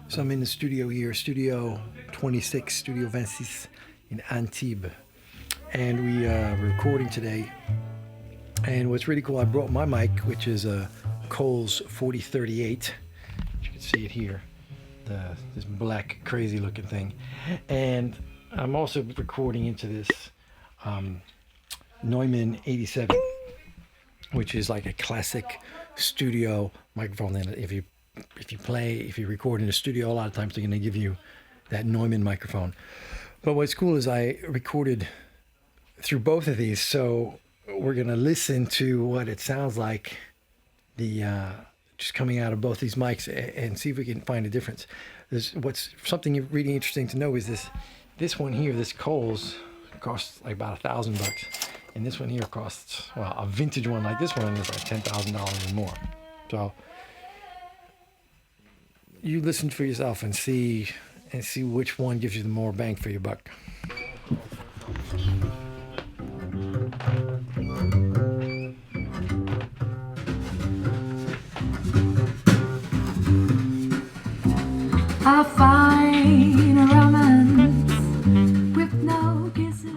So I'm in the studio here, Studio 26, Studio 26 in Antibes. And we are recording today. And what's really cool, I brought my mic, which is a Coles 4038. You can see it here, this black, crazy looking thing. And I'm also recording into this Neumann 87, which is like a classic studio microphone. And if you record in a studio, a lot of times they're going to give you that Neumann microphone. But what's cool is I recorded through both of these, so we're going to listen to what it sounds like, just coming out of both these mics, and see if we can find a difference. What's something really interesting to know is this one here, this Coles, costs like about $1,000, and this one here costs, well, a vintage one like this one is like $10,000 or more. So you listen for yourself and see which one gives you the more bang for your buck. I'll find a romance with no kisses.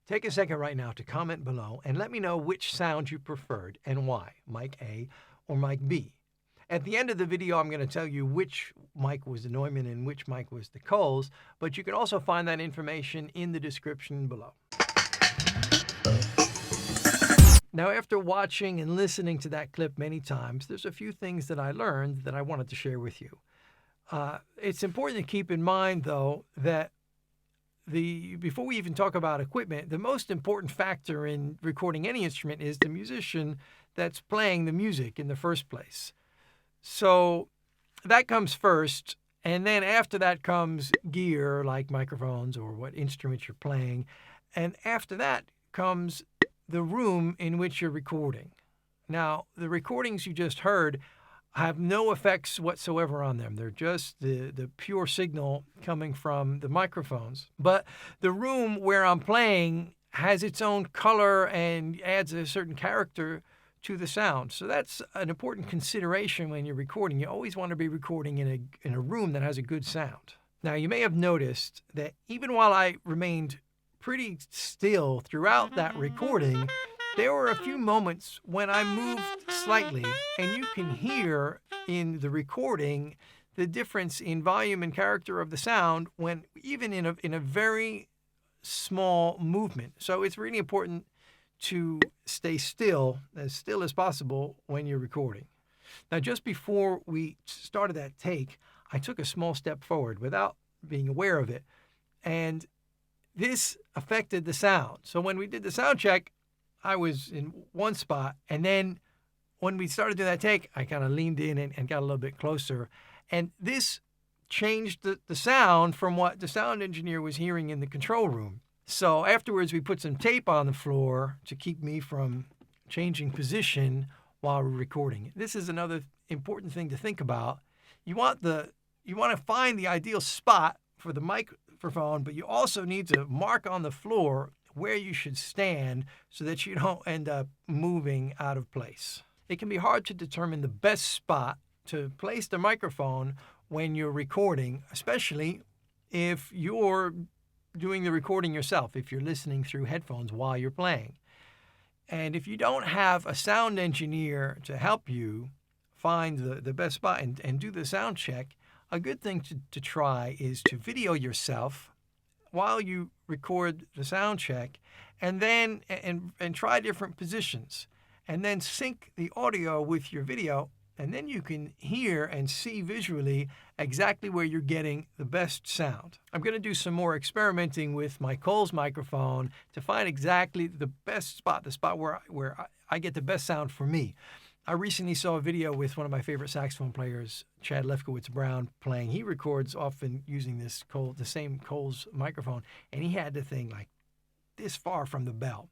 Take a second right now to comment below and let me know which sound you preferred and why, mic A or mic B. At the end of the video, I'm going to tell you which mic was the Neumann and which mic was the Coles, but you can also find that information in the description below. Now, after watching and listening to that clip many times, there's a few things that I learned that I wanted to share with you. It's important to keep in mind, though, that before we even talk about equipment, the most important factor in recording any instrument is the musician that's playing the music in the first place. So that comes first, and then after that comes gear like microphones or what instruments you're playing, and after that comes the room in which you're recording. Now, the recordings you just heard have no effects whatsoever on them. They're just the pure signal coming from the microphones. But the room where I'm playing has its own color and adds a certain character to the sound. So that's an important consideration when you're recording. You always want to be recording in a room that has a good sound. Now, you may have noticed that even while I remained pretty still throughout that recording, there were a few moments when I moved slightly, and you can hear in the recording the difference in volume and character of the sound when even in a very small movement. So it's really important to stay still as possible when you're recording. Now, just before we started that take, I took a small step forward without being aware of it, and this affected the sound. So when we did the sound check, I was in one spot, and then when we started doing that take, I kind of leaned in and got a little bit closer, and this changed the sound from what the sound engineer was hearing in the control room. So afterwards, we put some tape on the floor to keep me from changing position while we're recording. This is another important thing to think about. You want to find the ideal spot for the microphone, but you also need to mark on the floor where you should stand so that you don't end up moving out of place. It can be hard to determine the best spot to place the microphone when you're recording, especially if you're doing the recording yourself, if you're listening through headphones while you're playing. And if you don't have a sound engineer to help you find the best spot and do the sound check, a good thing to try is to video yourself while you record the sound check, and then and try different positions, and then sync the audio with your video, and then you can hear and see visually exactly where you're getting the best sound. I'm going to do some more experimenting with my Coles microphone to find exactly the best spot, the spot where I get the best sound for me. I recently saw a video with one of my favorite saxophone players, Chad Lefkowitz-Brown, playing. He records often using the same Coles microphone, and he had the thing like this far from the bell.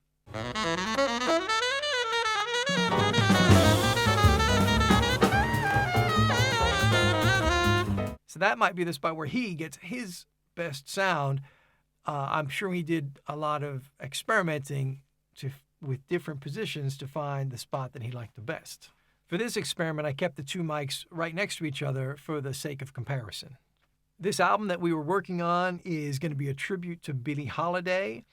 So that might be the spot where he gets his best sound. I'm sure he did a lot of experimenting with different positions to find the spot that he liked the best. For this experiment, I kept the two mics right next to each other for the sake of comparison. This album that we were working on is going to be a tribute to Billie Holiday.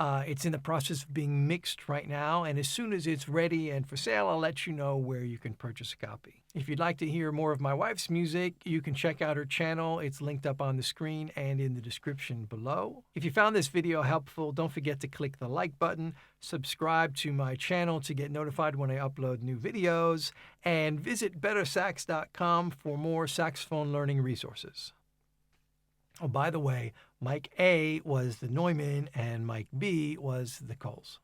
It's in the process of being mixed right now, and as soon as it's ready and for sale, I'll let you know where you can purchase a copy. If you'd like to hear more of my wife's music, you can check out her channel. It's linked up on the screen and in the description below. If you found this video helpful, don't forget to click the like button, subscribe to my channel to get notified when I upload new videos, and visit bettersax.com for more saxophone learning resources. Oh, by the way, mic A was the Neumann and mic B was the Coles.